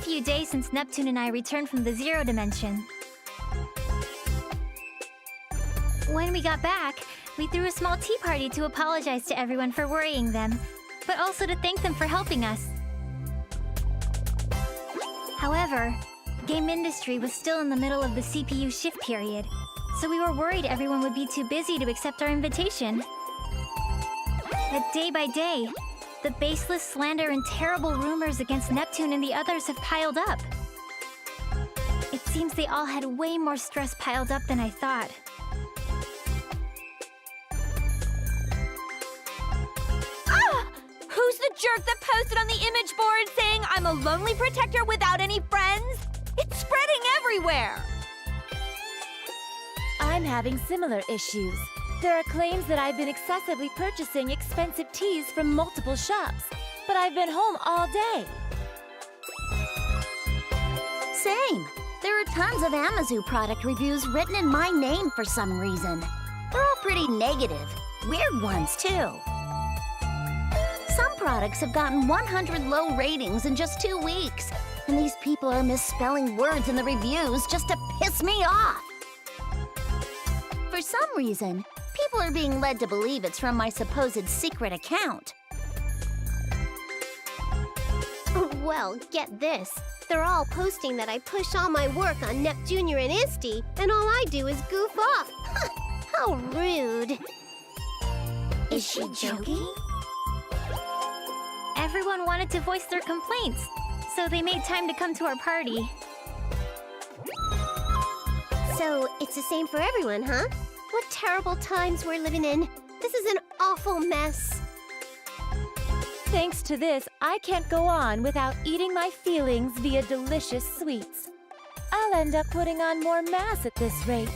few days since Neptune and I returned from the Zero Dimension. When we got back, we threw a small tea party to apologize to everyone for worrying them, but also to thank them for helping us. However, Gamindustri was still in the middle of the CPU shift period, so we were worried everyone would be too busy to accept our invitation. But day by day, the baseless slander and terrible rumors against Neptune and the others have piled up. It seems they all had way more stress piled up than I thought. Who's the jerk that posted on the image board saying I'm a lonely protector without any friends? It's spreading everywhere! I'm having similar issues. There are claims that I've been excessively purchasing expensive teas from multiple shops, but I've been home all day. Same. There are tons of Amazu product reviews written in my name for some reason. They're all pretty negative. Weird ones, too. Some products have gotten 100 low ratings in just 2 weeks, and these people are misspelling words in the reviews just to piss me off. For some reason, people are being led to believe it's from my supposed secret account. Well, get this. They're all posting that I push all my work on Nep Jr. and Isti, and all I do is goof off. How rude. Is she joking? Everyone wanted to voice their complaints, so they made time to come to our party. So, it's the same for everyone, huh? What terrible times we're living in. This is an awful mess. Thanks to this, I can't go on without eating my feelings via delicious sweets. I'll end up putting on more mass at this rate.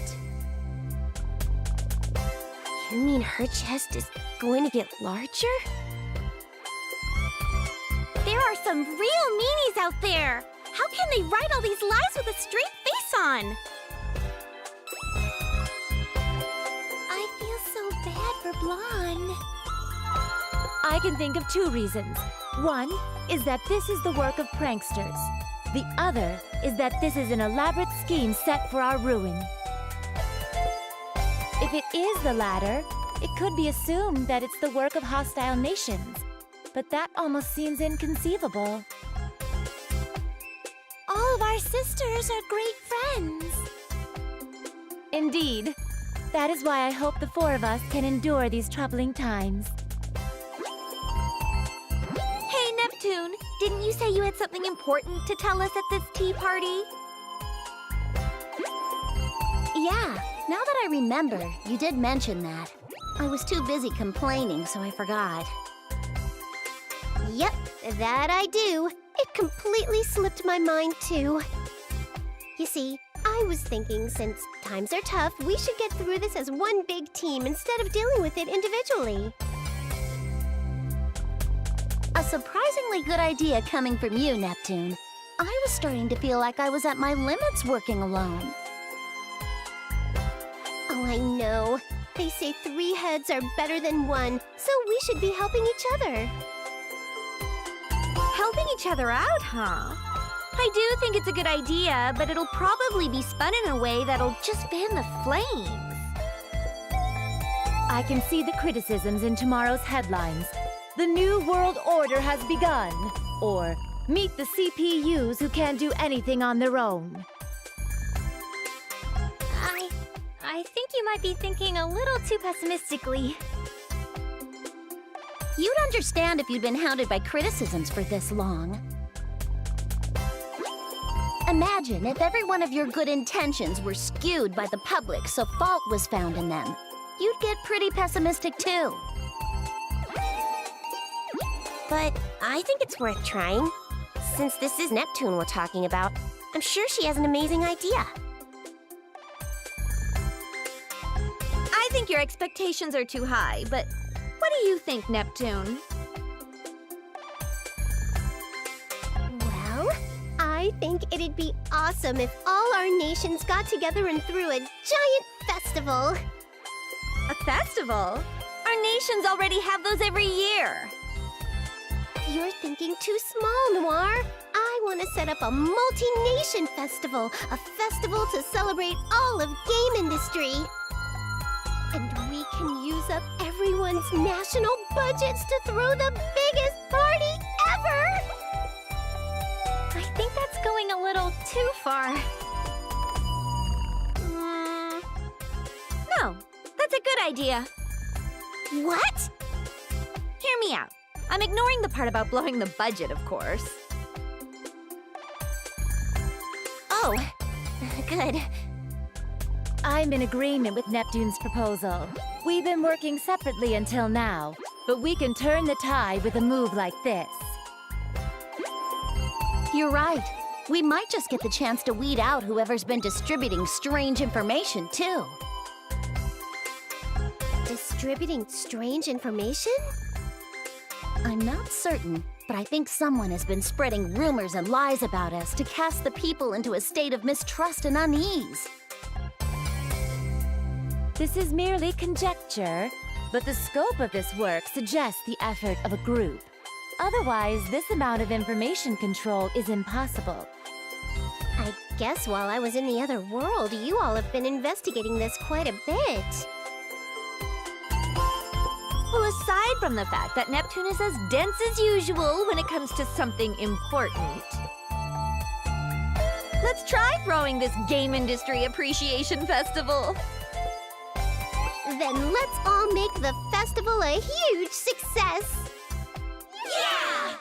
You mean her chest is going to get larger? There are some real meanies out there! How can they write all these lies with a straight face on? I feel so bad for Blonde. I can think of 2 reasons. One is that this is the work of pranksters. The other is that this is an elaborate scheme set for our ruin. If it is the latter, it could be assumed that it's the work of hostile nations. But that almost seems inconceivable. All of our sisters are great friends. Indeed. That is why I hope the 4 of us can endure these troubling times. Hey, Neptune, didn't you say you had something important to tell us at this tea party? Yeah, now that I remember, you did mention that. I was too busy complaining, so I forgot. Yep, that I do. It completely slipped my mind, too. You see, I was thinking since times are tough, we should get through this as one big team instead of dealing with it individually. A surprisingly good idea coming from you, Neptune. I was starting to feel like I was at my limits working alone. Oh, I know. They say 3 heads are better than 1, so we should be helping each other. Helping each other out, huh? I do think it's a good idea, but it'll probably be spun in a way that'll just fan the flames. I can see the criticisms in tomorrow's headlines. The New World Order has begun. Or, meet the CPUs who can't do anything on their own. I think you might be thinking a little too pessimistically. You'd understand if you'd been hounded by criticisms for this long. Imagine if every one of your good intentions were skewed by the public so fault was found in them. You'd get pretty pessimistic too. But I think it's worth trying. Since this is Neptune we're talking about, I'm sure she has an amazing idea. I think your expectations are too high, but what do you think, Neptune? Well, I think it'd be awesome if all our nations got together and threw a giant festival. A festival? Our nations already have those every year. You're thinking too small, Noir. I want to set up a multi-nation festival, a festival to celebrate all of Gamindustri. And we can use up everyone's national budgets to throw the biggest party ever! I think that's going a little too far. No, that's a good idea. What? Hear me out. I'm ignoring the part about blowing the budget, of course. Oh, good. I'm in agreement with Neptune's proposal. We've been working separately until now, but we can turn the tide with a move like this. You're right. We might just get the chance to weed out whoever's been distributing strange information, too. Distributing strange information? I'm not certain, but I think someone has been spreading rumors and lies about us to cast the people into a state of mistrust and unease. This is merely conjecture, but the scope of this work suggests the effort of a group. Otherwise, this amount of information control is impossible. I guess while I was in the other world, you all have been investigating this quite a bit. Well, aside from the fact that Neptune is as dense as usual when it comes to something important. Let's try throwing this Gamindustri Appreciation Festival. Then let's all make the festival a huge success! Yeah!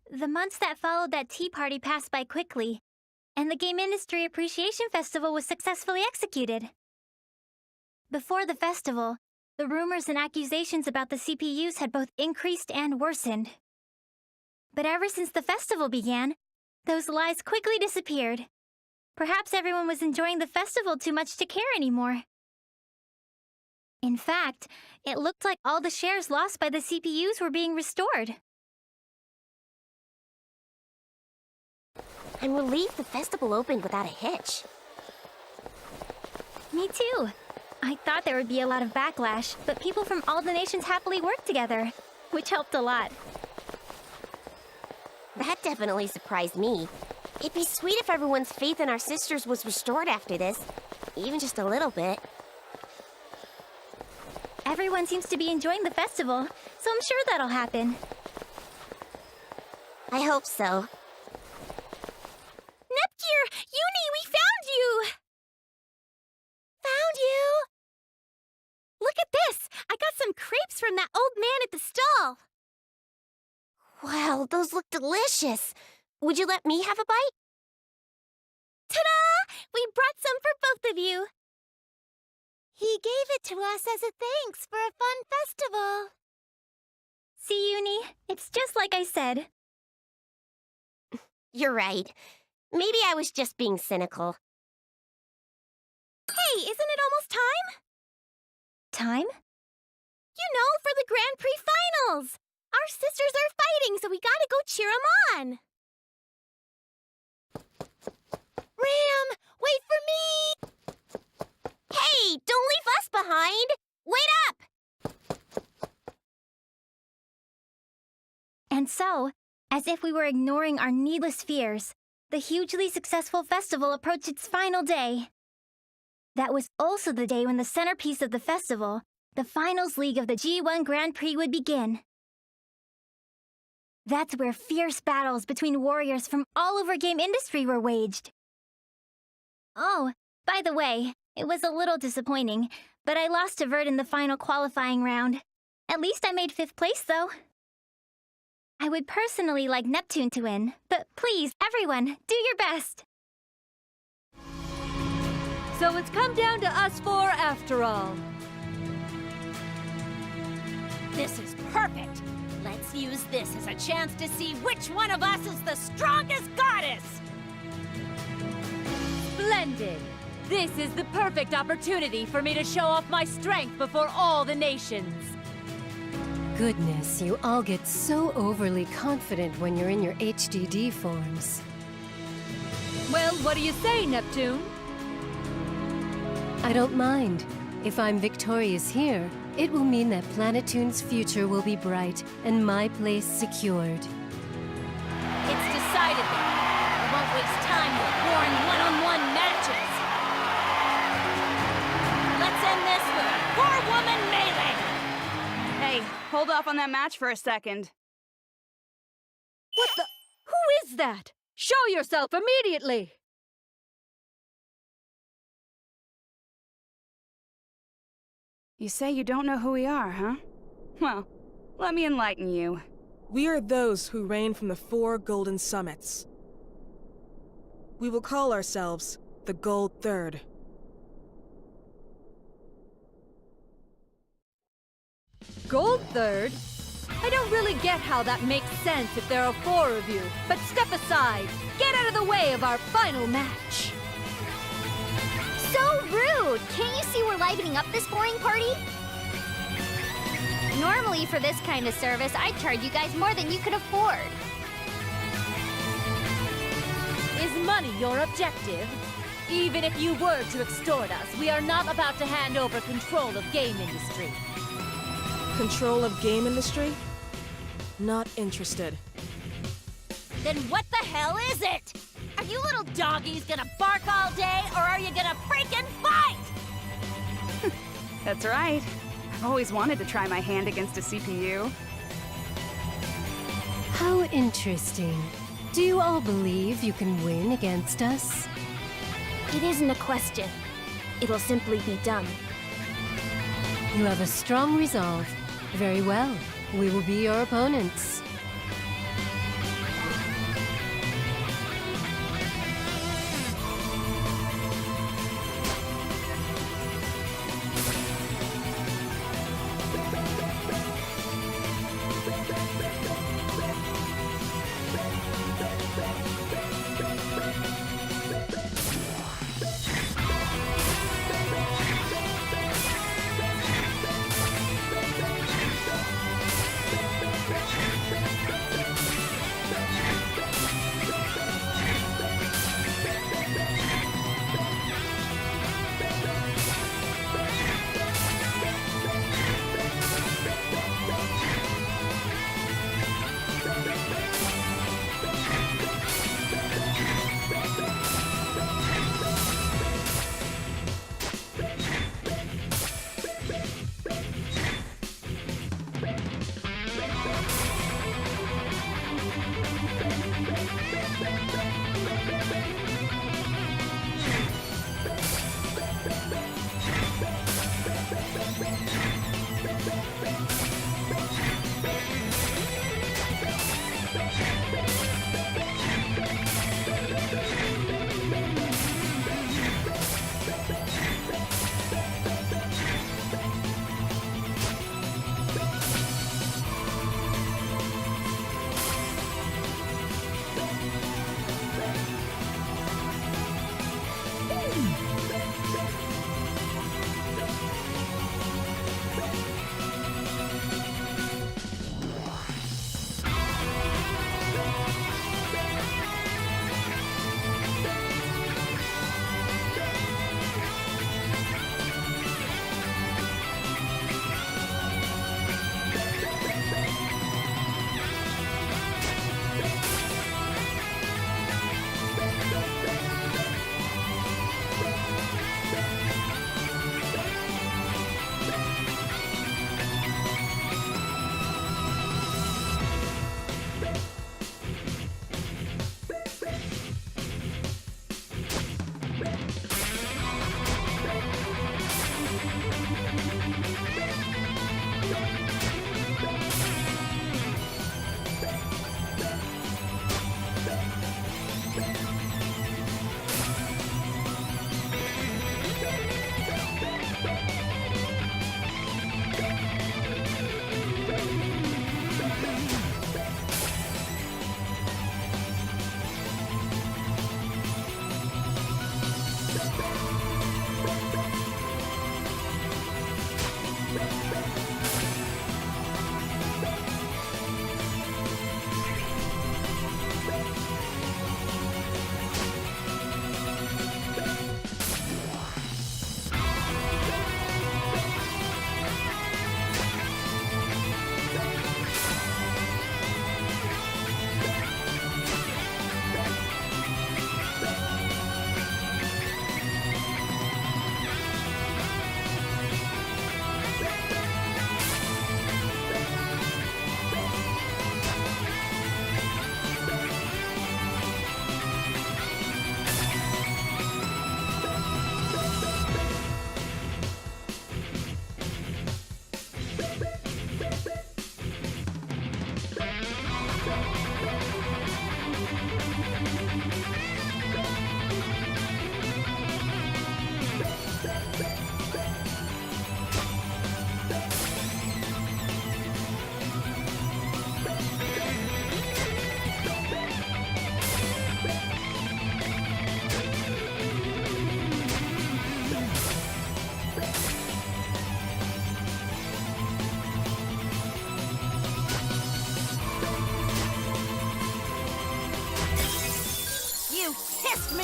The months that followed that tea party passed by quickly, and the Gamindustri Appreciation Festival was successfully executed. Before the festival, the rumors and accusations about the CPUs had both increased and worsened. But ever since the festival began, those lies quickly disappeared. Perhaps everyone was enjoying the festival too much to care anymore. In fact, it looked like all the shares lost by the CPUs were being restored. I'm relieved the festival opened without a hitch. Me too. I thought there would be a lot of backlash, but people from all the nations happily worked together, which helped a lot. That definitely surprised me. It'd be sweet if everyone's faith in our sisters was restored after this, even just a little bit. Everyone seems to be enjoying the festival, so I'm sure that'll happen. I hope so. Neptune! Uni, we found you! Found you! Look at this! I got some crepes from that old man at the stall. Wow, those look delicious. Would you let me have a bite? Ta-da! We brought some for both of you. He gave it to us as a thanks for a fun festival. See, Uni? It's just like I said. You're right. Maybe I was just being cynical. Hey, isn't it almost time? Time? You know, for the Grand Prix finals. Our sisters are fighting, so we gotta go cheer 'em on. Ram, wait for me! Hey, don't leave us behind! Wait up! And so, as if we were ignoring our needless fears, the hugely successful festival approached its final day. That was also the day when the centerpiece of the festival, the Finals League of the G1 Grand Prix, would begin. That's where fierce battles between warriors from all over Gamindustri were waged. Oh, by the way, it was a little disappointing, but I lost to Vert in the final qualifying round. At least I made 5th place, though. I would personally like Neptune to win, but please, everyone, do your best! So it's come down to us four after all. This is perfect! Let's use this as a chance to see which one of us is the strongest goddess! Splendid! This is the perfect opportunity for me to show off my strength before all the nations. Goodness, you all get so overly confident when you're in your HDD forms. Well, what do you say, Neptune? I don't mind. If I'm victorious here, it will mean that Planetoon's future will be bright and my place secured. It's decided then. I won't waste time with boring one-on-one matches. Let's end this with a four-woman melee! Hey, hold off on that match for a second. What the? Who is that? Show yourself immediately! You say you don't know who we are, huh? Well, let me enlighten you. We are those who reign from the 4 golden summits. We will call ourselves the Gold Third. Gold Third? I don't really get how that makes sense if there are 4 of you, but step aside. Get out of the way of our final match. So rude! Can't you see we're livening up this boring party? Normally, for this kind of service, I'd charge you guys more than you could afford. Is money your objective? Even if you were to extort us, we are not about to hand over control of Gamindustri. Control of Gamindustri? Not interested. Then what the hell is it? Are you little doggies gonna bark all day, or are you gonna freaking fight? That's right. I've always wanted to try my hand against a CPU. How interesting. Do you all believe you can win against us? It isn't a question. It'll simply be done. You have a strong resolve. Very well. We will be your opponents.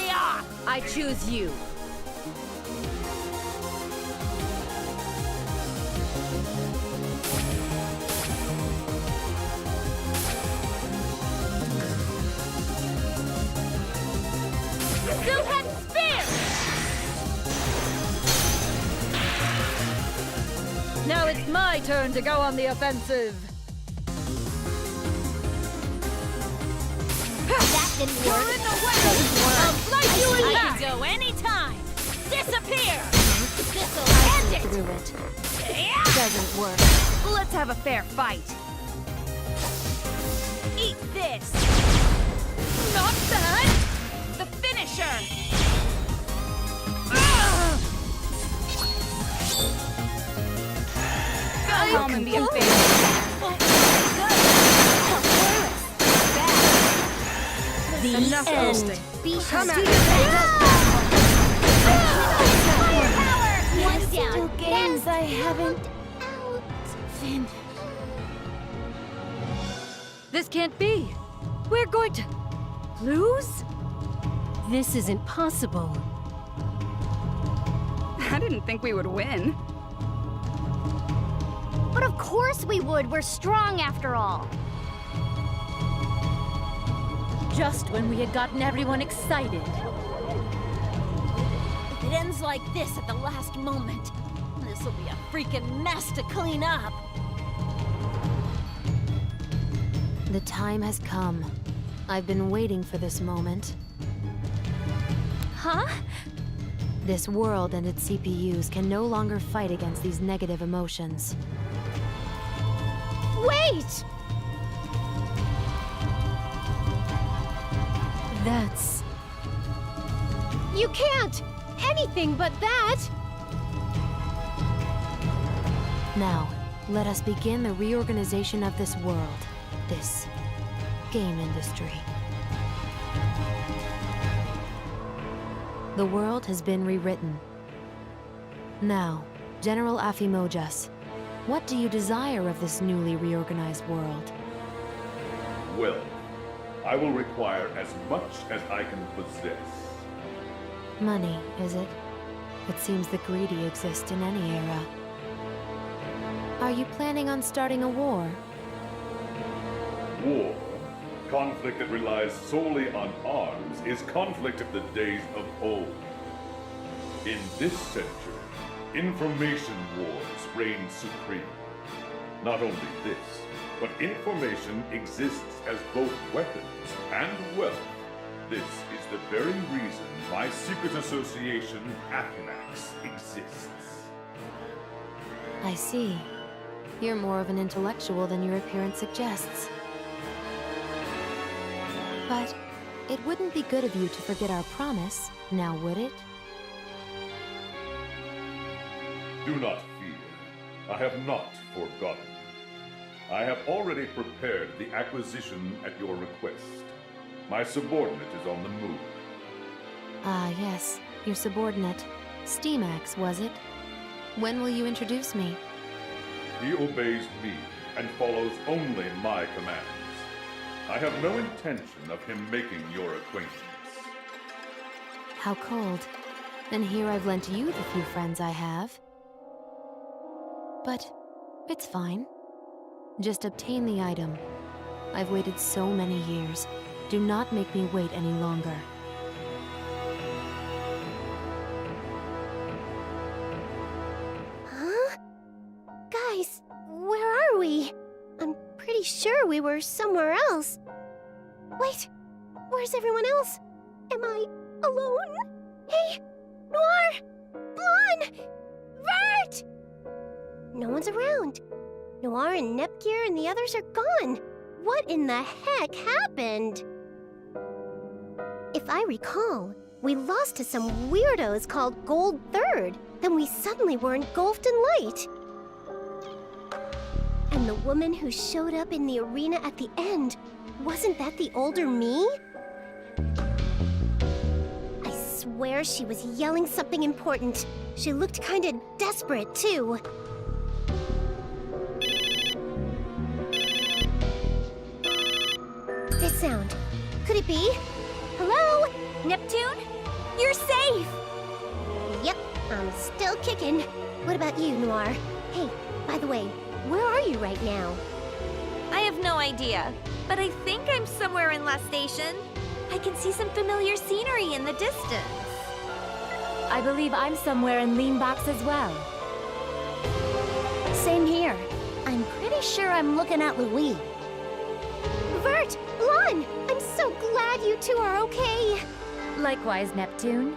me off! I choose you. Two-head spear! Now it's my turn to go on the offensive. That didn't work. You're in the way! I'll slice you in half! I can go anytime! Disappear! This'll end it! Through it. Yeah. Doesn't work. Let's have a fair fight. Eat this! Not bad! The finisher! Go home and be a Enough boasting. Come at me. One down. Two games I haven't. Finn. This can't be. We're going to lose? This isn't possible. I didn't think we would win. But of course we would. We're strong after all. Just when we had gotten everyone excited. If it ends like this at the last moment, this'll be a freaking mess to clean up. The time has come. I've been waiting for this moment. Huh? This world and its CPUs can no longer fight against these negative emotions. Wait! That's... You can't! Anything but that! Now, let us begin the reorganization of this world. This game industry. The world has been rewritten. Now, General Afimojas, what do you desire of this newly reorganized world? Well, I will require as much as I can possess. Money, is it? It seems the greedy exist in any era. Are you planning on starting a war? War, conflict that relies solely on arms, is conflict of the days of old. In this century, information wars reign supreme. Not only this, but information exists as both weapons and wealth. This is the very reason my secret association, Athanax, exists. I see. You're more of an intellectual than your appearance suggests. But it wouldn't be good of you to forget our promise, now would it? Do not fear. I have not forgotten. I have already prepared the acquisition at your request. My subordinate is on the move. Ah, yes. Your subordinate. Steamax, was it? When will you introduce me? He obeys me and follows only my commands. I have no intention of him making your acquaintance. How cold. And here I've lent you the few friends I have. But it's fine. Just obtain the item. I've waited so many years. Do not make me wait any longer. Huh? Guys, where are we? I'm pretty sure we were somewhere else. Wait, where's everyone else? Am I alone? Hey, Noir! Blonde! Vert! No one's around. Noir and Nepgear and the others are gone. What in the heck happened? If I recall, we lost to some weirdos called Gold Third. Then we suddenly were engulfed in light. And the woman who showed up in the arena at the end, wasn't that the older me? I swear she was yelling something important. She looked kinda desperate, too. This sound. Could it be? Hello? Neptune? You're safe! Yep, I'm still kicking. What about you, Noir? Hey, by the way, where are you right now? I have no idea, but I think I'm somewhere in La Station. I can see some familiar scenery in the distance. I believe I'm somewhere in Leanbox as well. Same here. I'm pretty sure I'm looking at Louis. Vert! Lon! I'm so glad you two are okay! Likewise, Neptune.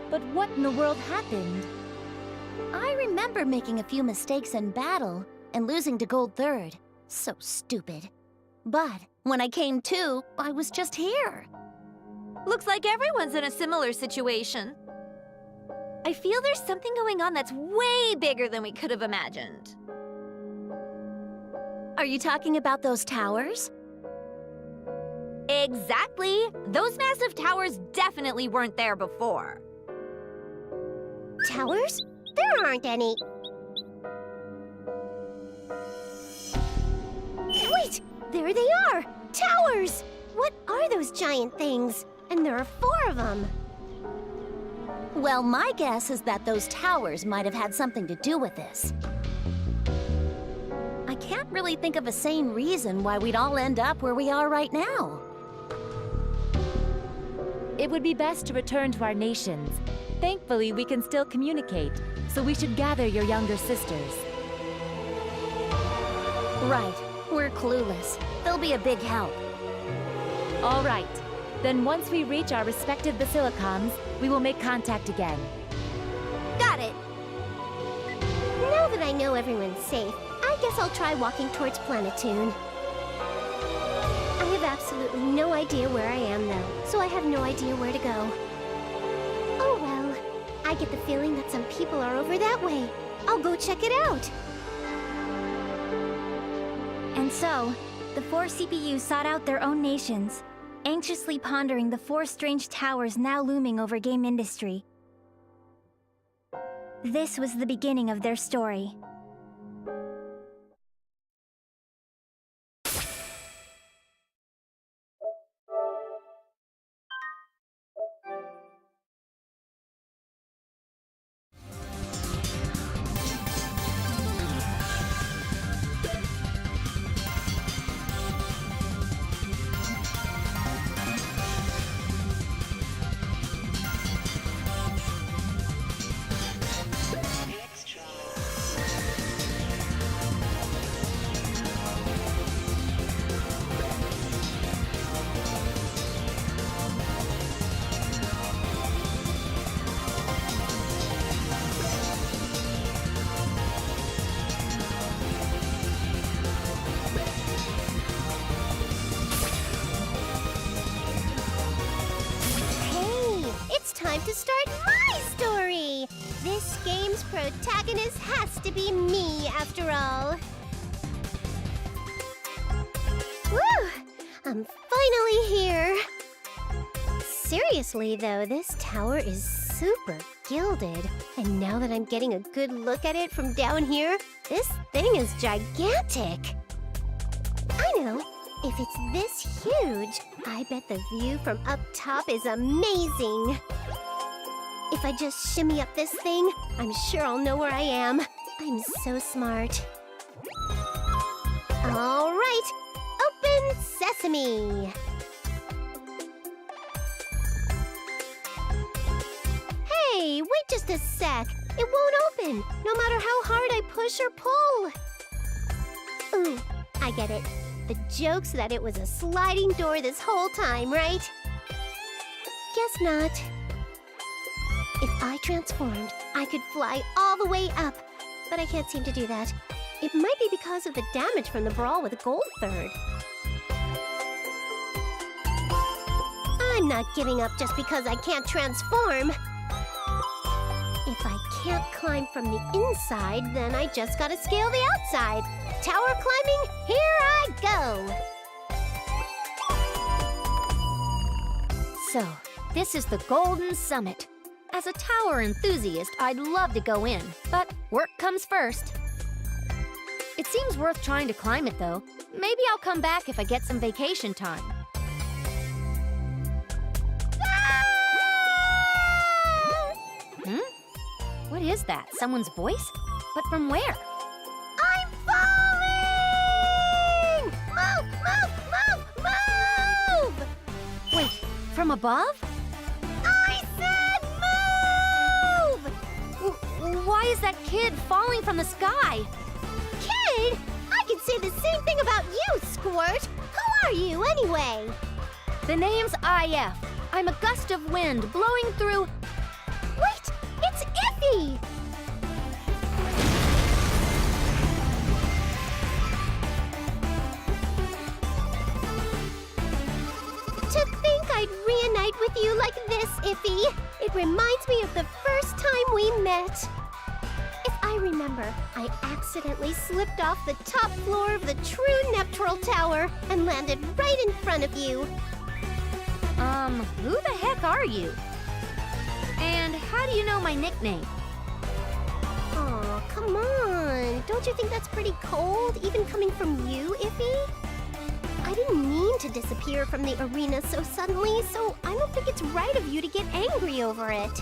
But what in the world happened? I remember making a few mistakes in battle and losing to Gold Third. So stupid. But when I came to, I was just here. Looks like everyone's in a similar situation. I feel there's something going on that's way bigger than we could have imagined. Are you talking about those towers? Exactly! Those massive towers definitely weren't there before. Towers? There aren't any. Wait! There they are! Towers! What are those giant things? And there are 4 of them. Well, my guess is that those towers might have had something to do with this. I can't really think of a sane reason why we'd all end up where we are right now. It would be best to return to our nations. Thankfully, we can still communicate, so we should gather your younger sisters. Right. We're clueless. They'll be a big help. All right. Then once we reach our respective basilicons, we will make contact again. Got it! Now that I know everyone's safe, I guess I'll try walking towards Planetoon. I have absolutely no idea where I am, though, so I have no idea where to go. Oh well, I get the feeling that some people are over that way. I'll go check it out. And so, the 4 CPUs sought out their own nations, anxiously pondering the 4 strange towers now looming over Gamindustri. This was the beginning of their story. Time to start my story! This game's protagonist has to be me, after all. Woo! I'm finally here! Seriously, though, this tower is super gilded. And now that I'm getting a good look at it from down here, this thing is gigantic! I know! If it's this huge, I bet the view from up top is amazing! If I just shimmy up this thing, I'm sure I'll know where I am. I'm so smart. All right, open sesame! Hey, wait just a sec. It won't open, no matter how hard I push or pull. Ooh, I get it. The joke's that it was a sliding door this whole time, right? Guess not. If I transformed, I could fly all the way up, but I can't seem to do that. It might be because of the damage from the brawl with Gold Third. I'm not giving up just because I can't transform. If I can't climb from the inside, then I just gotta scale the outside. Tower climbing, here I go! So, this is the Golden Summit. As a tower enthusiast, I'd love to go in, but work comes first. It seems worth trying to climb it, though. Maybe I'll come back if I get some vacation time. Ah! What is that? Someone's voice? But from where? I'm falling! Move! Wait, from above? I said move! Why is that kid falling from the sky? Kid? I can say the same thing about you, Squirt! Who are you, anyway? The name's IF. I'm a gust of wind blowing through... Wait! It's Iffy! To think I'd reunite with you like this, Iffy. It reminds me of the first time we met. If I remember, I accidentally slipped off the top floor of the true Neptural Tower and landed right in front of you. Who the heck are you? And how do you know my nickname? Oh, come on. Don't you think that's pretty cold, even coming from you, Iffy? I didn't mean to disappear from the arena so suddenly, so I don't think it's right of you to get angry over it.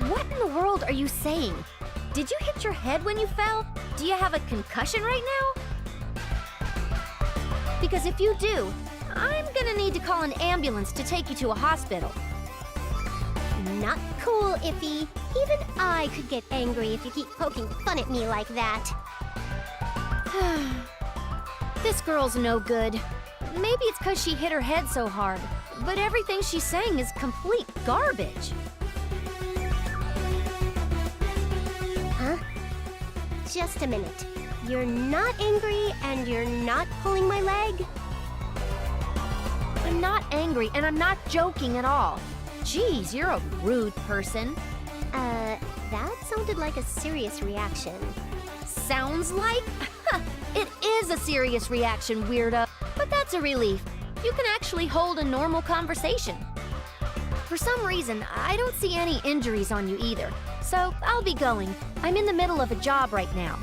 What in the world are you saying? Did you hit your head when you fell? Do you have a concussion right now? Because if you do, I'm gonna need to call an ambulance to take you to a hospital. Not cool, Iffy. Even I could get angry if you keep poking fun at me like that. This girl's no good. Maybe it's because she hit her head so hard, but everything she's saying is complete garbage. Huh? Just a minute. You're not angry and you're not pulling my leg? I'm not angry and I'm not joking at all. Jeez, you're a rude person. That sounded like a serious reaction. Sounds like? It is a serious reaction, weirdo. But that's a relief. You can actually hold a normal conversation. For some reason, I don't see any injuries on you either. So I'll be going. I'm in the middle of a job right now.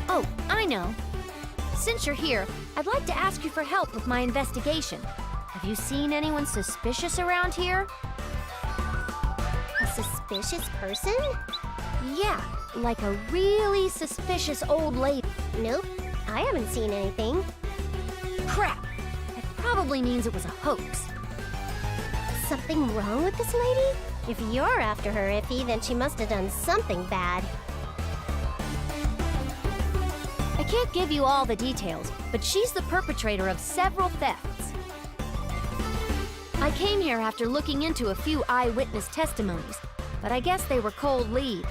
Oh, I know. Since you're here, I'd like to ask you for help with my investigation. Have you seen anyone suspicious around here? A suspicious person? Yeah, like a really suspicious old lady. Nope, I haven't seen anything. Crap! That probably means it was a hoax. Something wrong with this lady? If you're after her, Iffy, then she must have done something bad. I can't give you all the details, but she's the perpetrator of several thefts. I came here after looking into a few eyewitness testimonies, but I guess they were cold leads.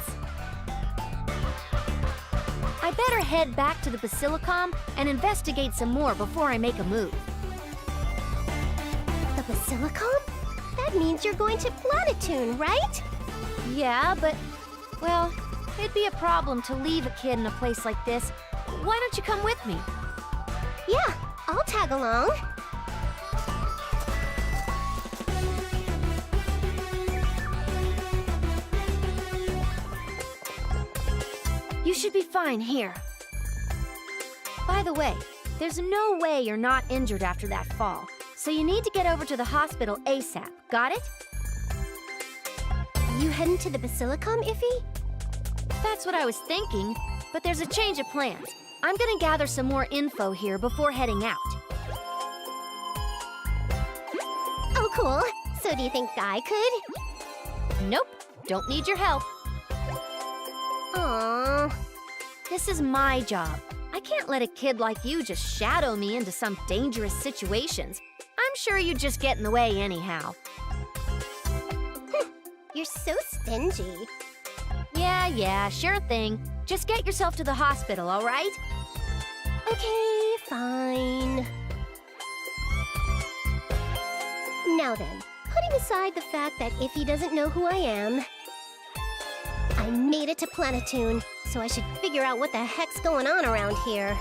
I better head back to the Basilicom and investigate some more before I make a move. The Basilicom? That means you're going to Planetune, right? Yeah, but, well, it'd be a problem to leave a kid in a place like this. Why don't you come with me? Yeah, I'll tag along. You should be fine here. By the way, there's no way you're not injured after that fall, so you need to get over to the hospital ASAP. Got it? You heading to the Basilicom, Iffy? That's what I was thinking, but there's a change of plans. I'm gonna gather some more info here before heading out. Oh, cool. So do you think I could? Nope, don't need your help. Aww. This is my job. I can't let a kid like you just shadow me into some dangerous situations. I'm sure you'd just get in the way anyhow. You're so stingy. Yeah, sure thing. Just get yourself to the hospital, all right? Okay, fine. Now then, putting aside the fact that Iffy doesn't know who I am, I made it to Planetune, so I should figure out what the heck's going on around here.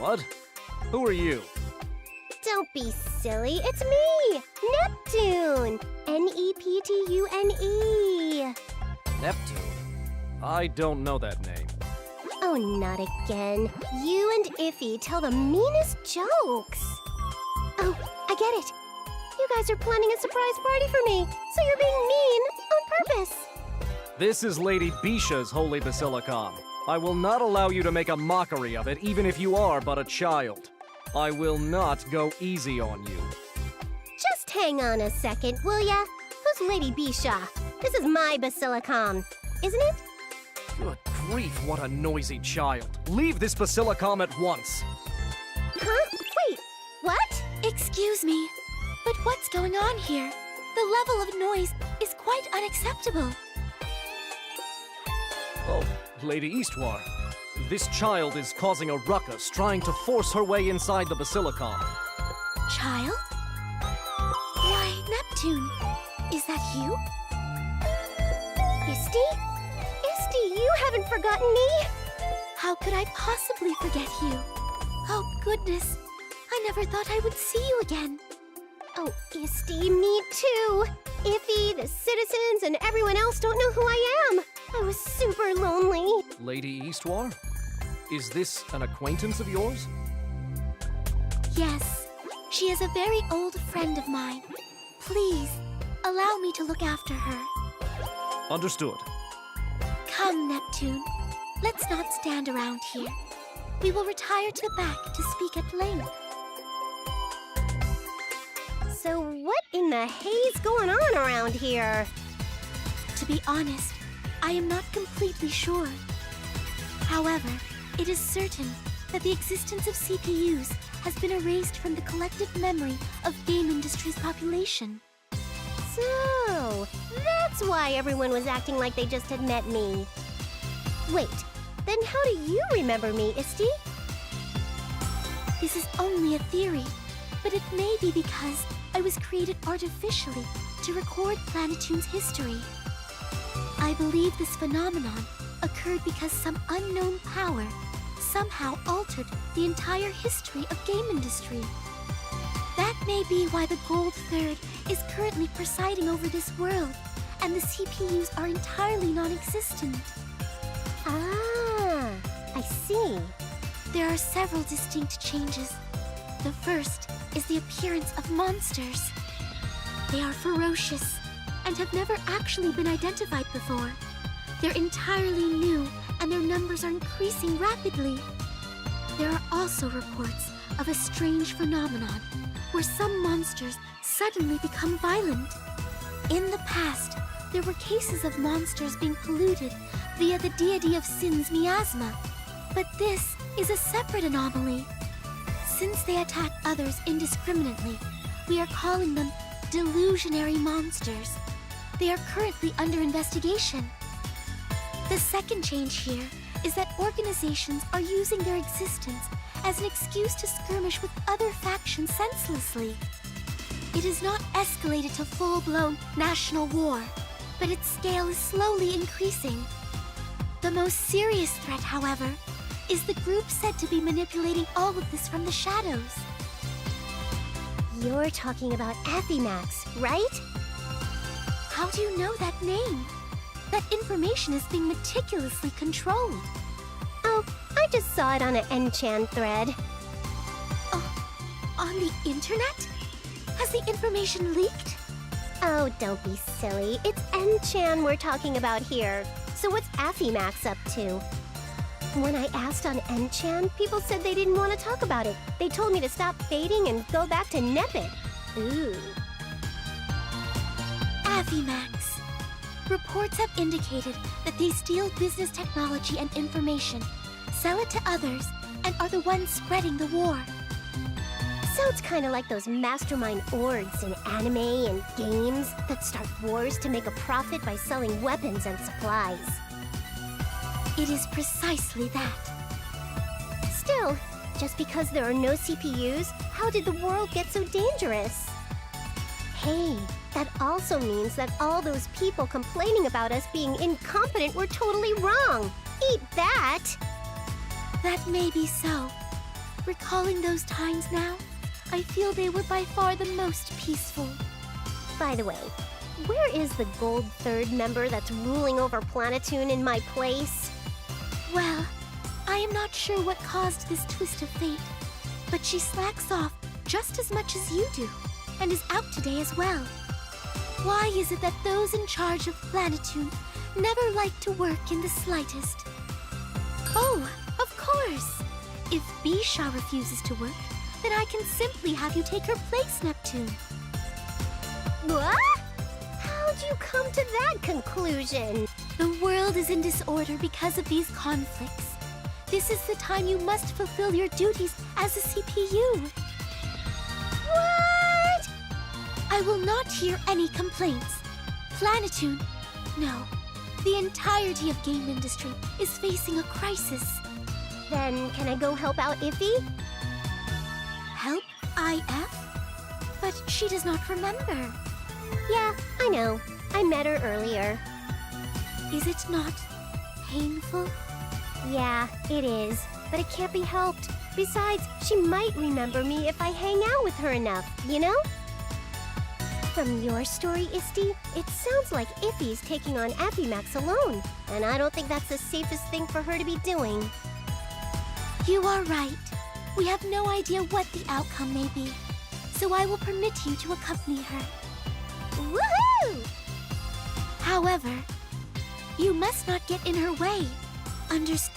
What? Who are you? Don't be silly, it's me, Neptune! Neptune. Neptune? I don't know that name. Oh, not again. You and Iffy tell the meanest jokes. Oh, I get it. You guys are planning a surprise party for me, so you're being mean on purpose. This is Lady Bisha's holy basilicom. I will not allow you to make a mockery of it, even if you are but a child. I will not go easy on you. Just hang on a second, will ya? Who's Lady Bisha? This is my basilicom, isn't it? Good grief, what a noisy child. Leave this Basilicom at once. Huh? Wait, what? Excuse me, but what's going on here? The level of noise is quite unacceptable. Oh, Lady Eastwar. This child is causing a ruckus, trying to force her way inside the Basilicom. Child? Why, Neptune, is that you? Isty? Isty, you haven't forgotten me? How could I possibly forget you? Oh, goodness. I never thought I would see you again. Oh, Isty, me too. Iffy, the citizens, and everyone else don't know who I am. I was super lonely. Lady Eastwar? Is this an acquaintance of yours? Yes, she is a very old friend of mine. Please, allow me to look after her. Understood. Come, Neptune. Let's not stand around here. We will retire to the back to speak at length. So what in the hay's going on around here? To be honest, I am not completely sure. However, it is certain that the existence of CPUs has been erased from the collective memory of Gamindustri's population. So, that's why everyone was acting like they just had met me. Wait, then how do you remember me, Isty? This is only a theory, but it may be because I was created artificially to record Planetoon's history. I believe this phenomenon occurred because some unknown power somehow altered the entire history of Gamindustri. That may be why the Gold Third is currently presiding over this world, and the CPUs are entirely non-existent. Ah, I see. There are several distinct changes. The first is the appearance of monsters. They are ferocious and have never actually been identified before. They're entirely new, and their numbers are increasing rapidly. There are also reports of a strange phenomenon where some monsters suddenly become violent. In the past, there were cases of monsters being polluted via the deity of sin's miasma, but this is a separate anomaly. Since they attack others indiscriminately, we are calling them delusionary monsters. They are currently under investigation. The second change here is that organizations are using their existence as an excuse to skirmish with other factions senselessly. It has not escalated to full-blown national war, but its scale is slowly increasing. The most serious threat, however, is the group said to be manipulating all of this from the shadows. You're talking about Affimax, right? How do you know that name? That information is being meticulously controlled. Oh, I just saw it on an Enchan thread. On the internet? Has the information leaked? Oh, don't be silly. It's Enchan we're talking about here. So what's Affimax up to? When I asked on Enchan, people said they didn't want to talk about it. They told me to stop fading and go back to Nepit. Ooh. Affimax. Reports have indicated that they steal business technology and information, sell it to others, and are the ones spreading the war. Sounds kind of like those mastermind orgs in anime and games that start wars to make a profit by selling weapons and supplies. It is precisely that. Still, just because there are no CPUs, how did the world get so dangerous? Hey, that also means that all those people complaining about us being incompetent were totally wrong. Eat that! That may be so. Recalling those times now, I feel they were by far the most peaceful. By the way, where is the Gold Third member that's ruling over Planetoon in my place? Well, I am not sure what caused this twist of fate, but she slacks off just as much as you do, and is out today as well. Why is it that those in charge of Planetoon never like to work in the slightest? Oh, of course! If Bisha refuses to work, then I can simply have you take her place, Neptune. What? How'd you come to that conclusion? The world is in disorder because of these conflicts. This is the time you must fulfill your duties as a CPU. What? I will not hear any complaints. Planetune, no. The entirety of Gamindustri is facing a crisis. Then can I go help out Iffy? Help IF? But she does not remember. Yeah, I know. I met her earlier. Is it not painful? Yeah, it is. But it can't be helped. Besides, she might remember me if I hang out with her enough, you know? From your story, Isti, it sounds like Iffy's taking on Appimax alone. And I don't think that's the safest thing for her to be doing. You are right. We have no idea what the outcome may be. So I will permit you to accompany her. Woohoo! However, you must not get in her way. Understand?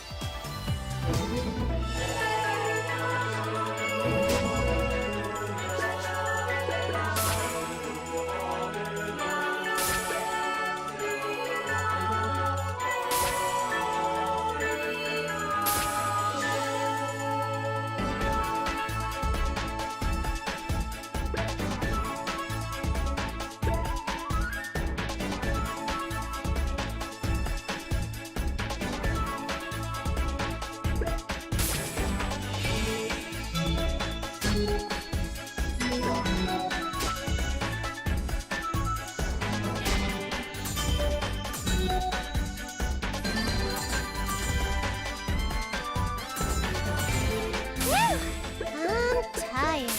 I'm tired.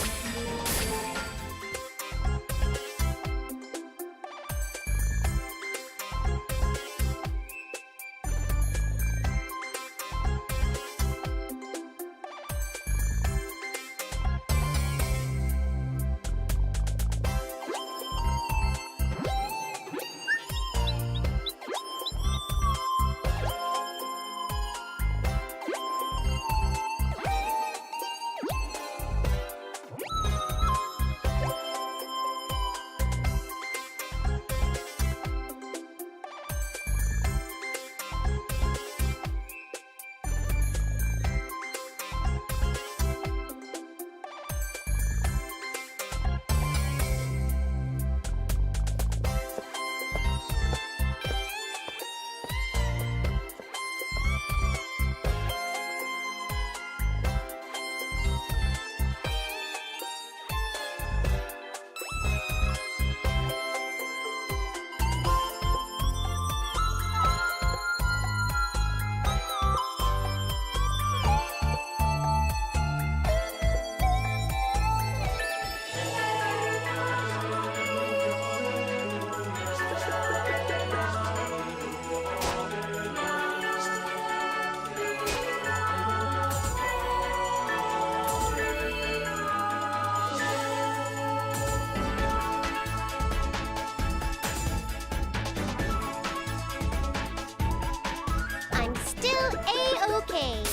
I'm still A-okay.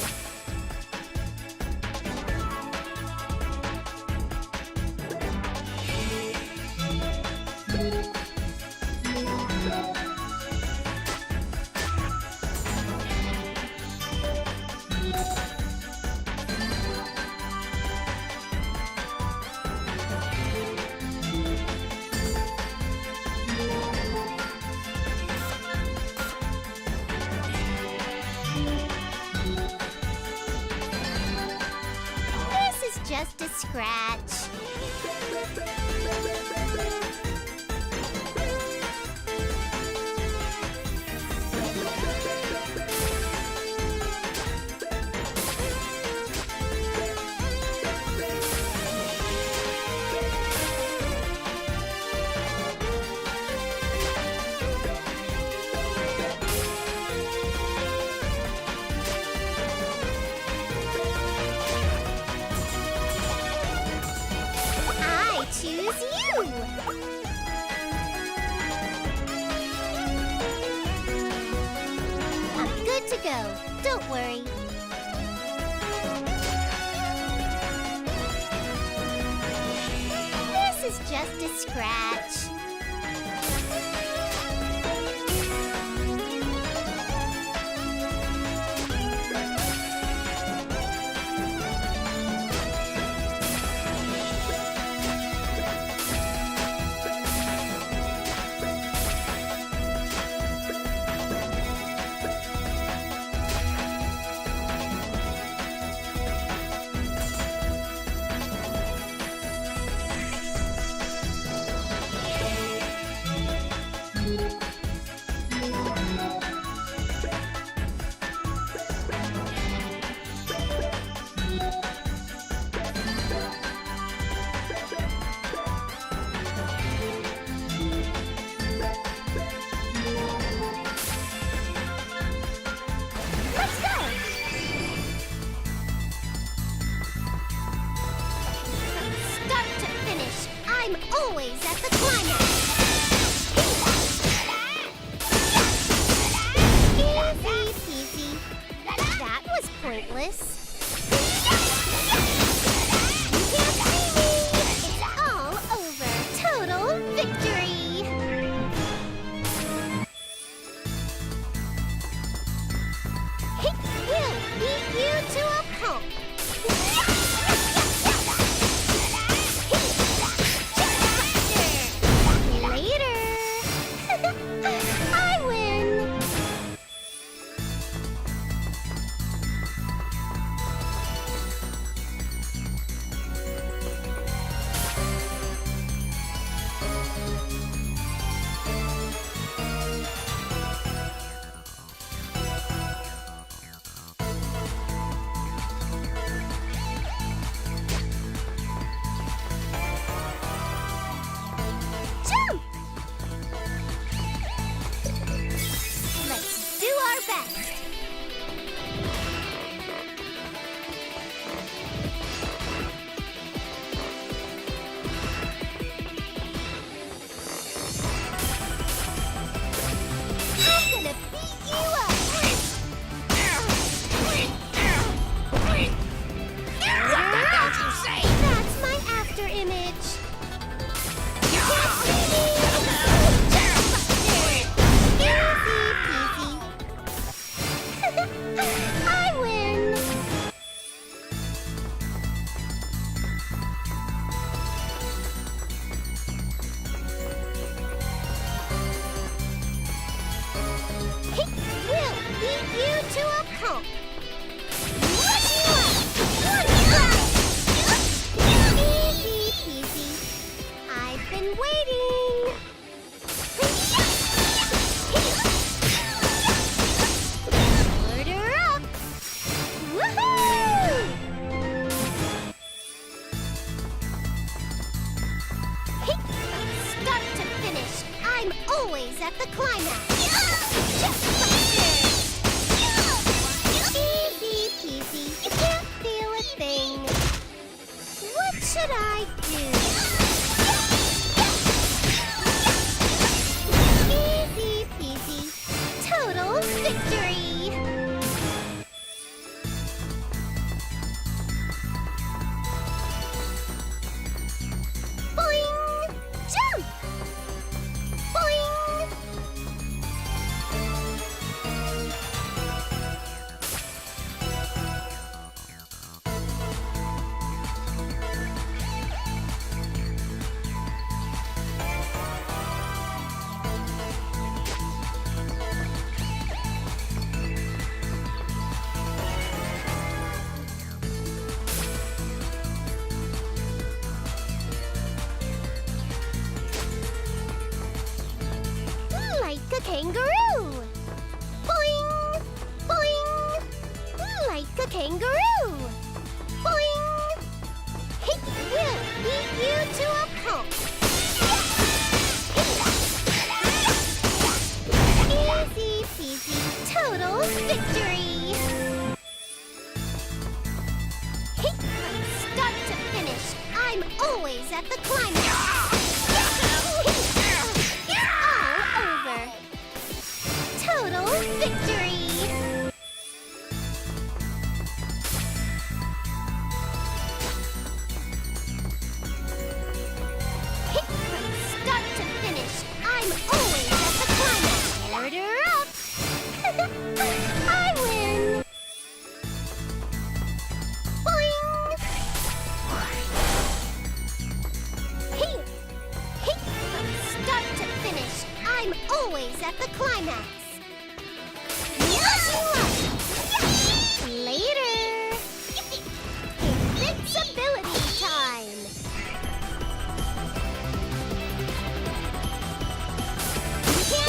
This is just a scratch. I choose you! I'm good to go. Don't worry. This is just a scratch. Let's go! Start to finish, I'm always at the climax. Easy peasy. That was pointless. You can't see me. It's all over. Total victory. We'll beat you to a pulp. Later. I win. Jump! Let's do our best. I'm gonna beat you up. What the hell did you say? That's my after image. You can't see me. Easy peasy. I win. We'll beat you to a pulp. Easy peasy. I've been waiting. Order up. Woohoo! Start to finish, I'm always at the climax. Easy peasy. You can't feel a thing. What should I do? Easy peasy. Total victory. Boing! Jump! Boing! Like a kangaroo. Boing! Boing! Like a kangaroo. Boing! We'll beat you to a pulp. Easy peasy. Total victory. Start to finish, I'm always at the climax. All over. Total victory. Start to finish, I'm always at the climax. Order up. I win. Boing. Start to finish, I'm always at the climax. Later. Invincibility time. You can't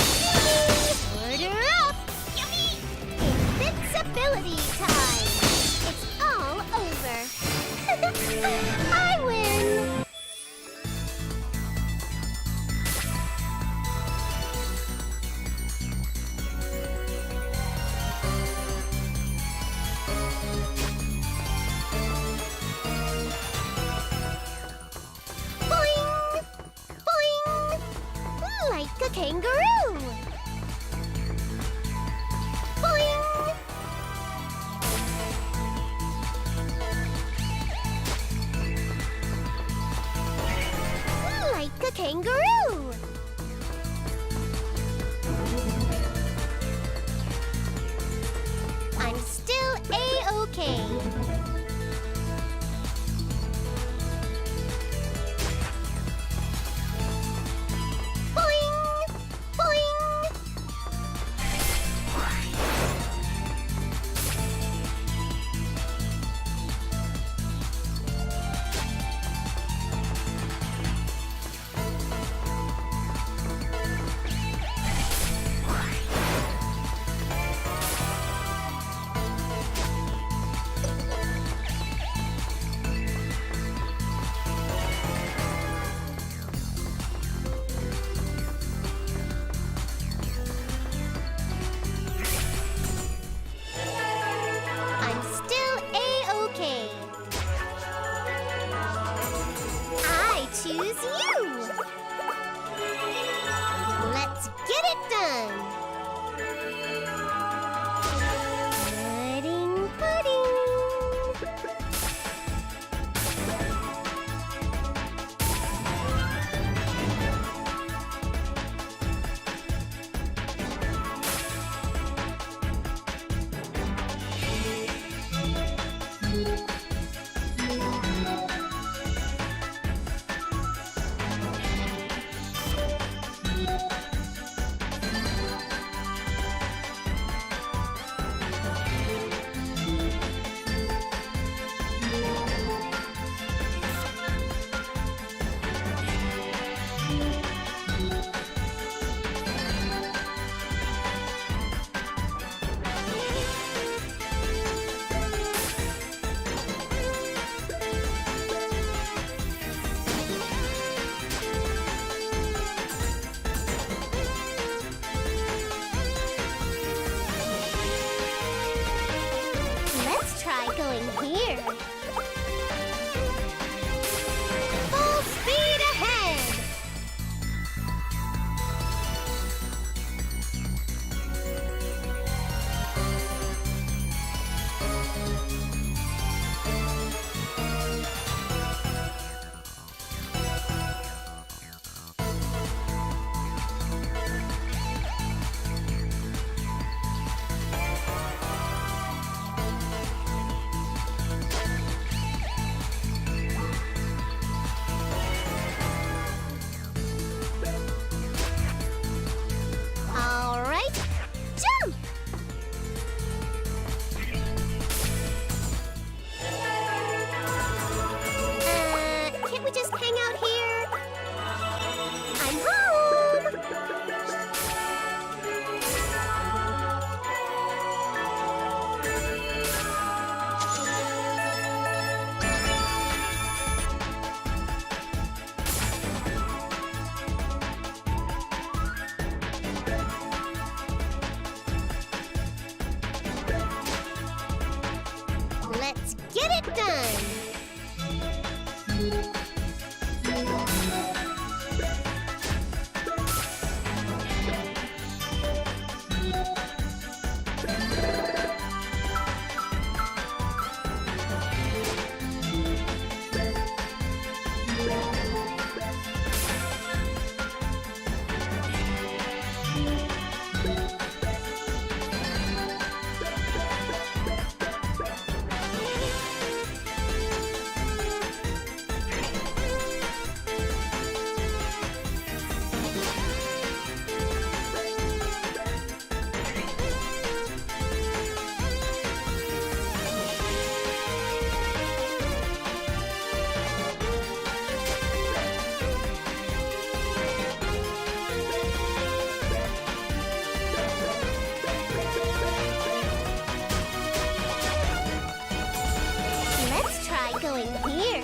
Let's try going here.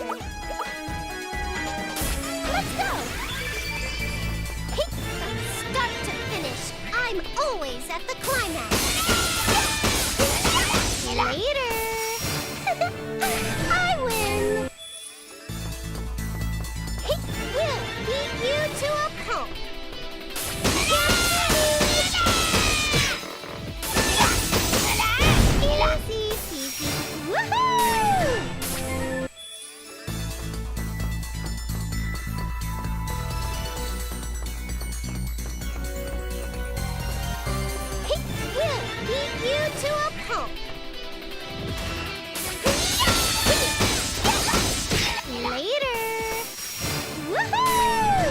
Let's go! Hey, from start to finish, I'm always at the climax. Later! I win! Hey, we'll beat you to a pulp. Easy peasy. Woohoo! Hey, we'll beat you to a pulp. Later. Woohoo!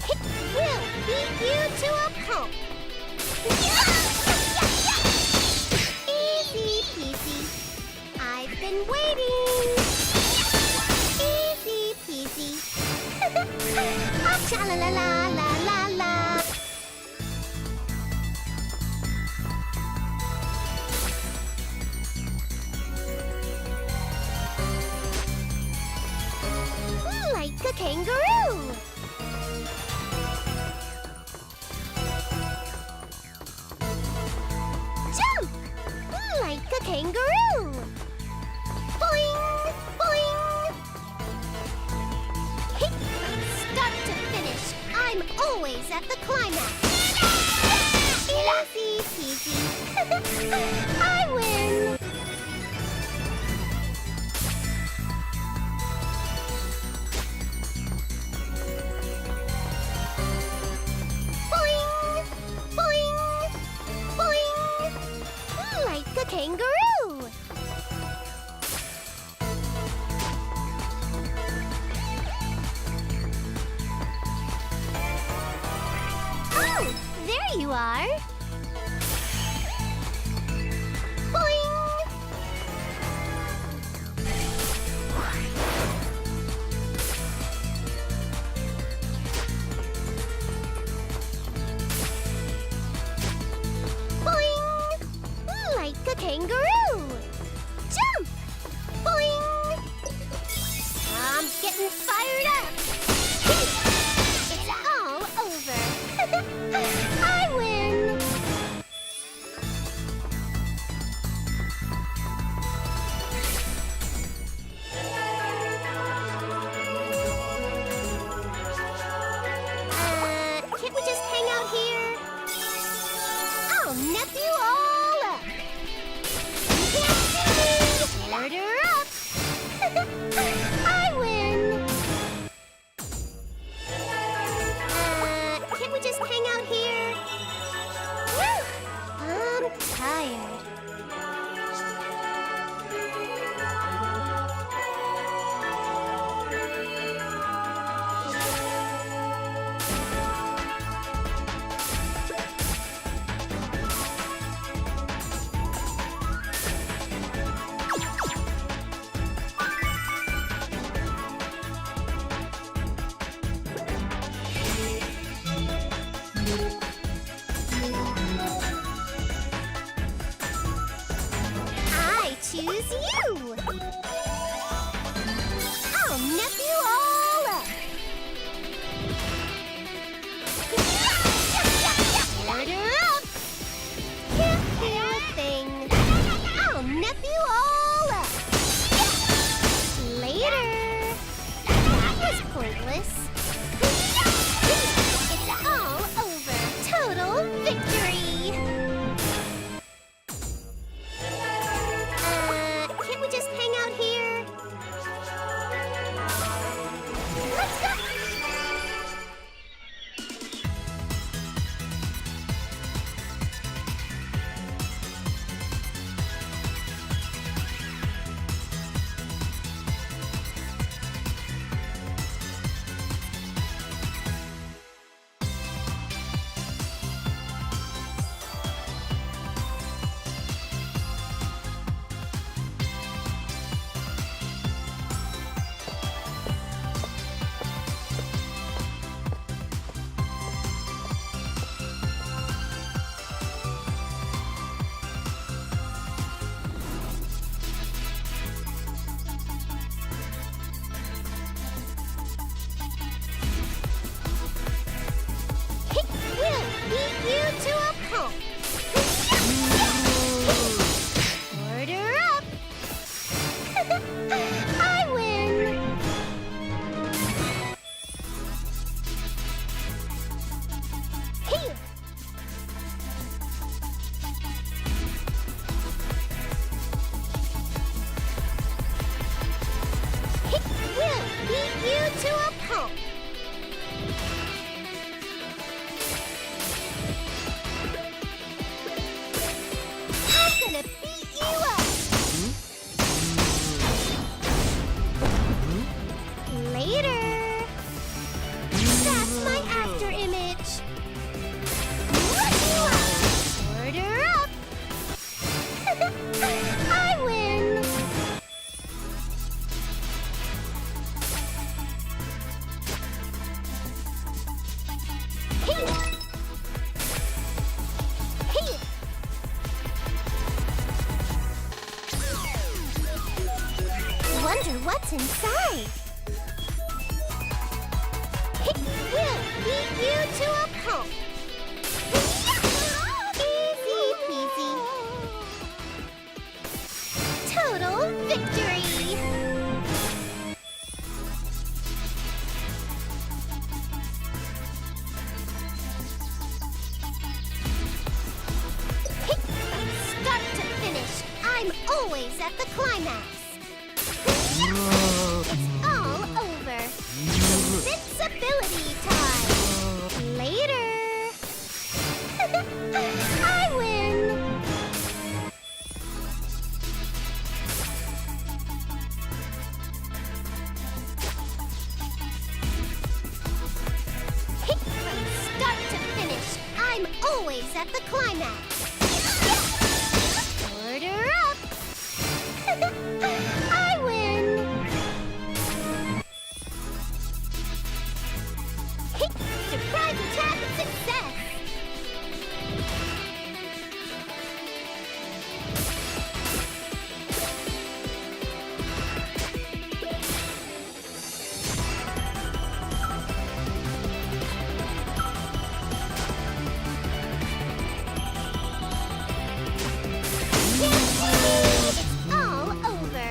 Hey, we'll beat you to a pulp. Easy peasy. I've been waiting. Easy peasy. Cha la la la la la la. Like a kangaroo. Jump! Like a kangaroo. Boing! Boing! Hey, from start to finish, I'm always at the climax. Easy peasy. I win! Boing! Boing! Boing! Like a kangaroo! Oh, there you are! Boing! Boing! Like a kangaroo! Jump! Boing! I'm getting fired up! It's all over! I win! Can't we just hang out here? I'll nap you all up! Here! We'll beat you to a pulp! I'm gonna beat you up! Later! That's my after image! Order up! I win! Here! Here! Wonder what's inside? We'll beat you to a pulp! Easy peasy! Total victory! From start to finish, I'm always at the climax! It's all over! Invincibility time! Later! I win! From start to finish, I'm always at the climax! Order up! I win! Surprise attack and success! It's all over!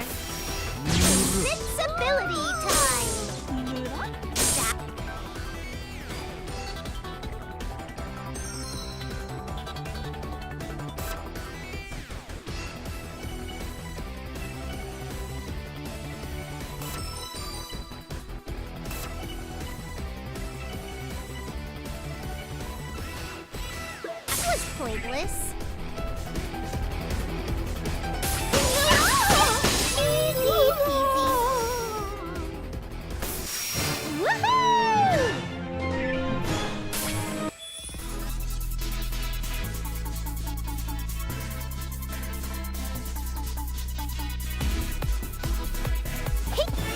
Invincibility time! That was pointless. Easy peasy. Woohoo!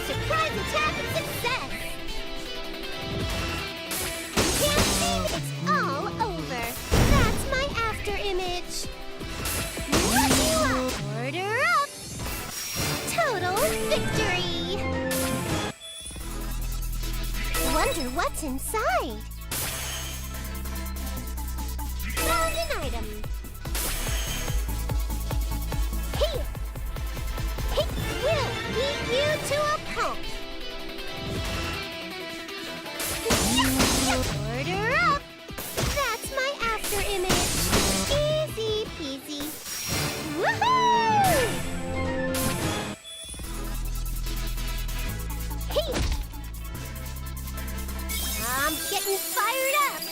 Surprise attack and success! You can't see me. It's all over. That's my after image. Look you up. Order up. Total victory. Wonder what's inside. Found an item. Here. We'll beat you to a pulp. Order up. That's my after image. Easy peasy. Woohoo! Here. I'm getting fired up.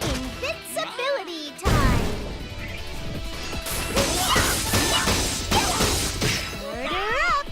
Invincibility time. Order up.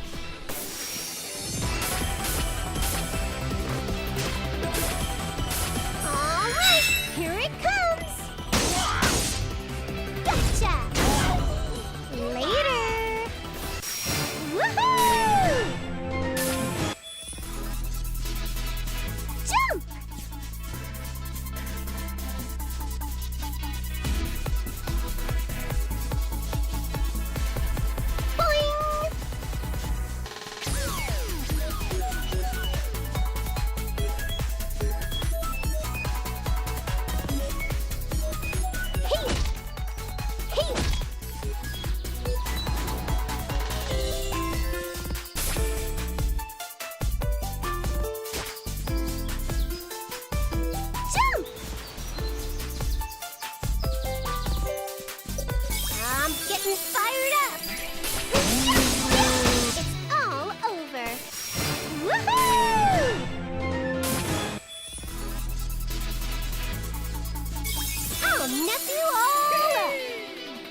I'll nip you all up.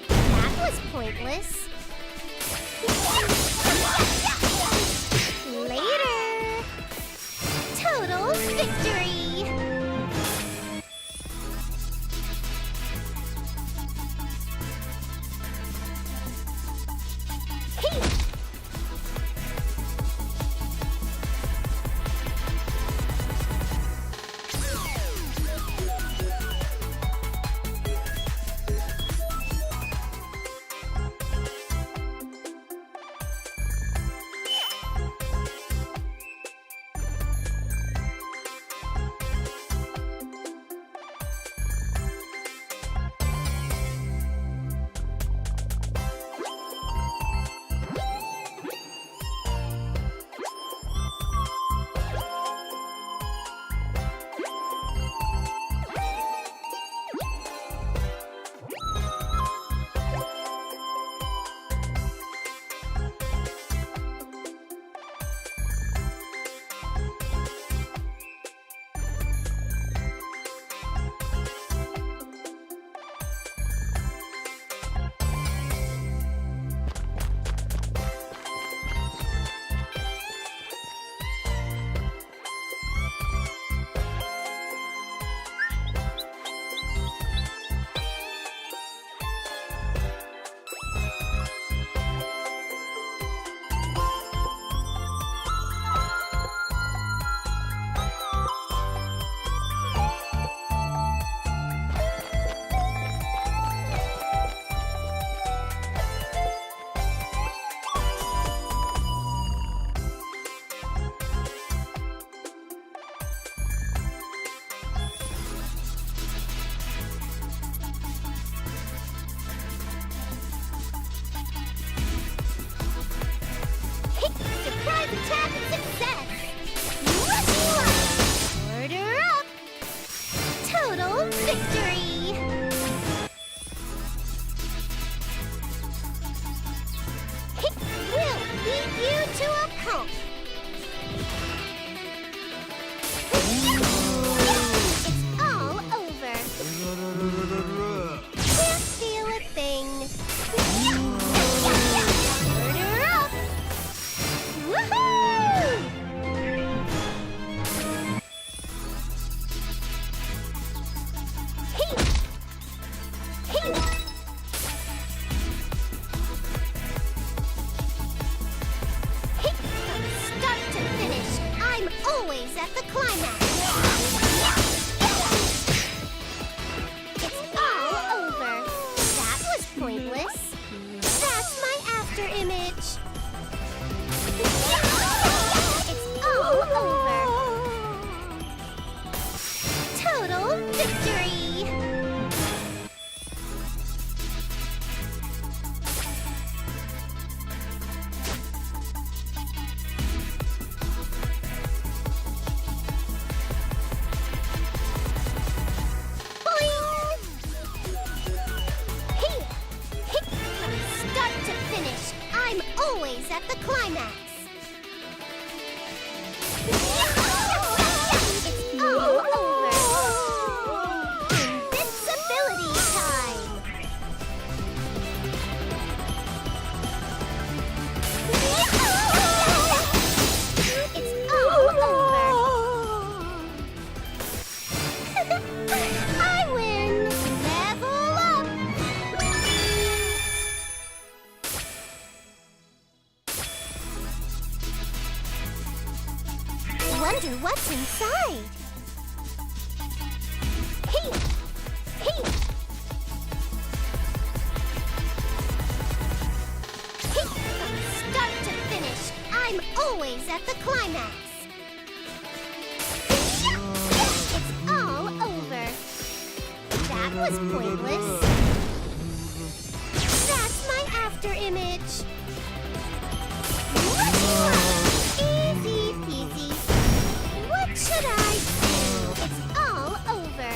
That was pointless. Later. Total victory. always at the climax. It's all over. Invincibility time. It's all over. I win. Level up. Wonder what's inside. Hey! Hey! Hey! From start to finish, I'm always at the climax. It's all over. That was pointless. That's my after image. Easy peasy. What should I do? It's all over.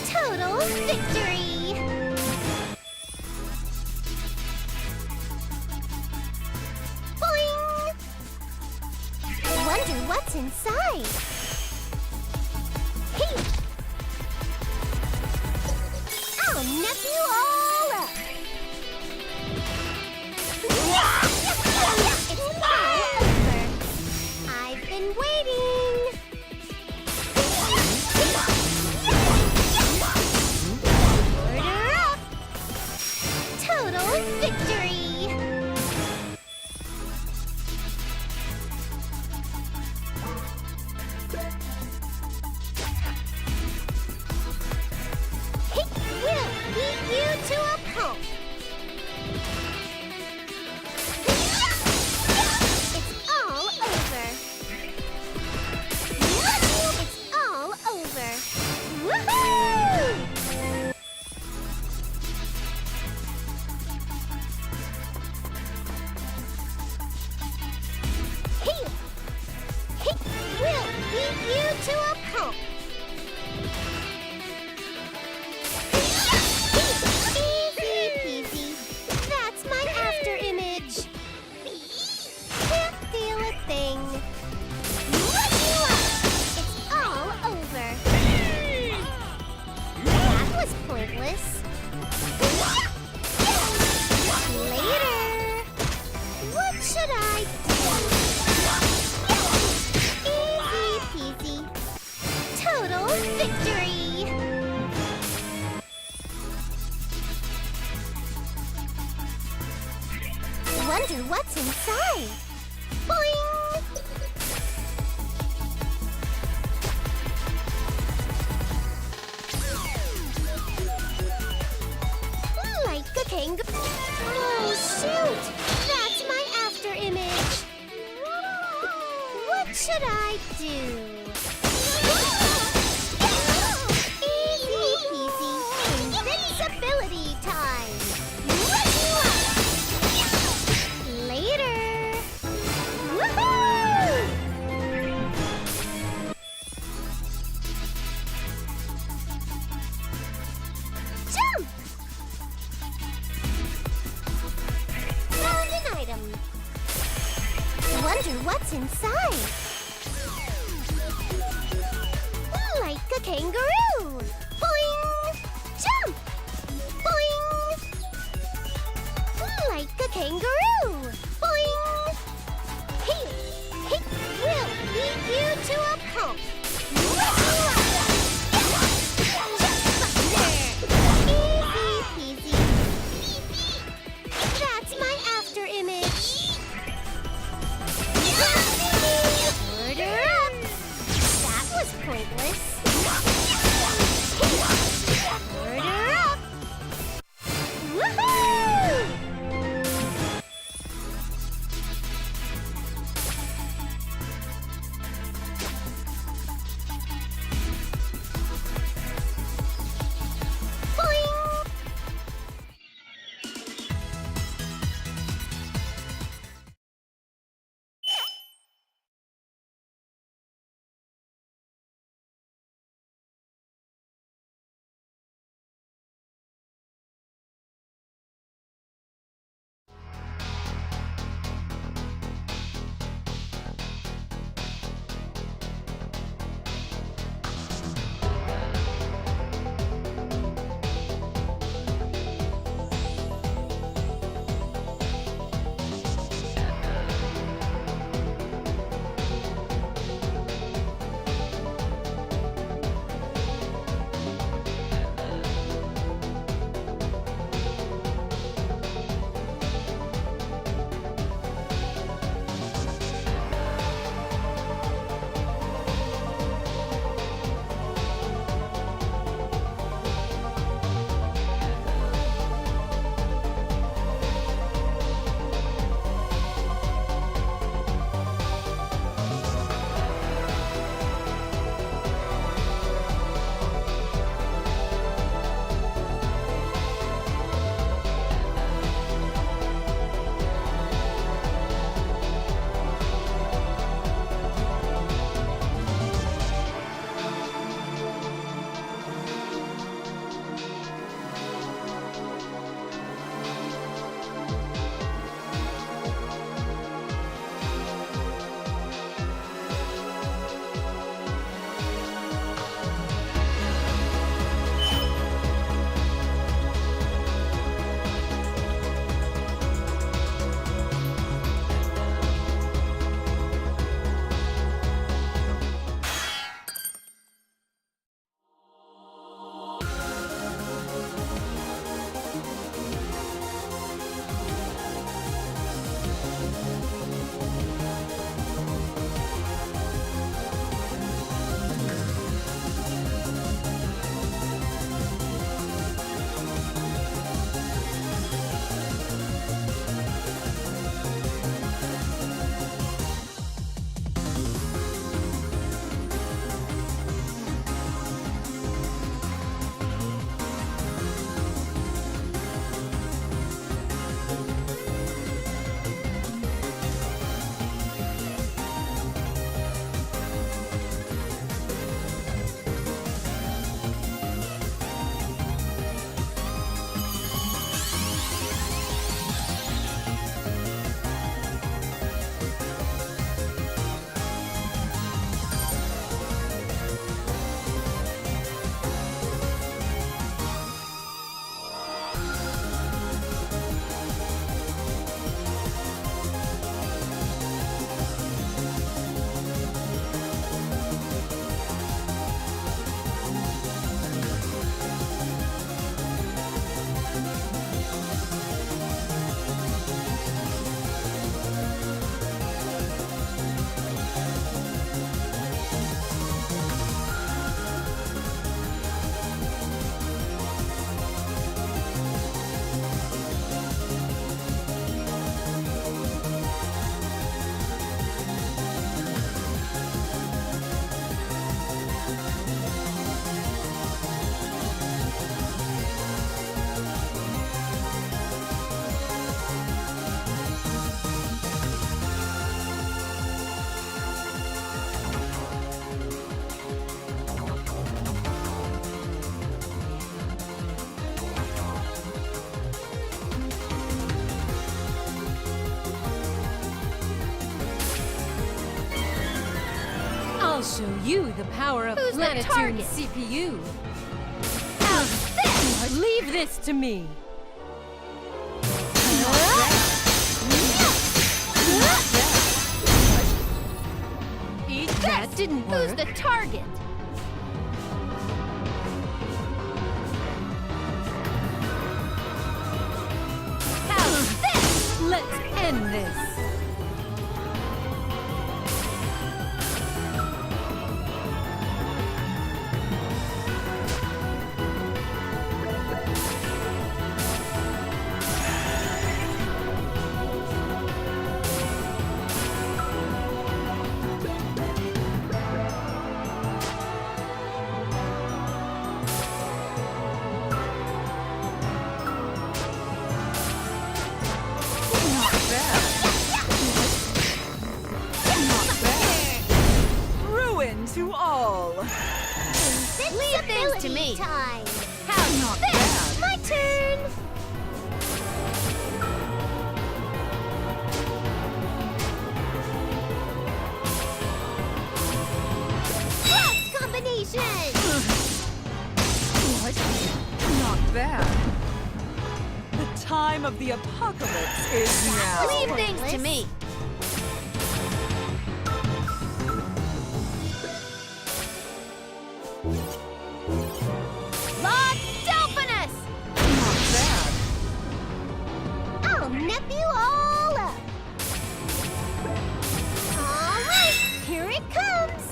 Total victory! Boing! Wonder what's inside. Hey! pointless. Later! What should I do? Easy peasy. Total victory! Wonder what's inside. Boing! Like a kangaroo. Oh, shoot! That's my after image. What should I do? Easy peasy. Invincibility time. Later. Woohoo! Jump! Found an item. Wonder what's inside. Like a kangaroo. Boing! Jump! Boing! Like a kangaroo. Boing! Hey! Hey! We'll lead you to a pump. Easy peasy. That's my after image. Order up. That was pointless. Order up. Woohoo! Boing! show you the power of Who's the Planetoon's target? CPU. How's this? Leave this to me. Eat That this! didn't Who's work. the target? How's this? Let's end this. Ruin to all. Leave things to me. Time. How's this? My turn. Cross combination. Not bad. The time of the apocalypse is now. Leave things to me. Lord Delphinus! Not bad. I'll nip you all up. All right, here it comes.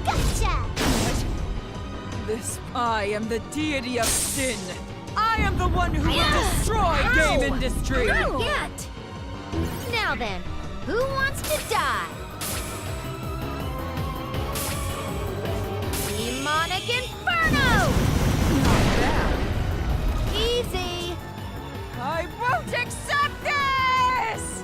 Gotcha. I am the deity of sin. I am the one who will destroy Gamindustri. Not yet! Now then, who wants to die? Demonic Inferno! Not bad. Easy! I won't accept this!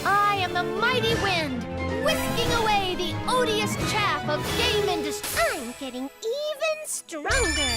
I am the mighty wind, whisking away the odious chaff of Gamindustri. I'm getting even stronger.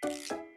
Bye.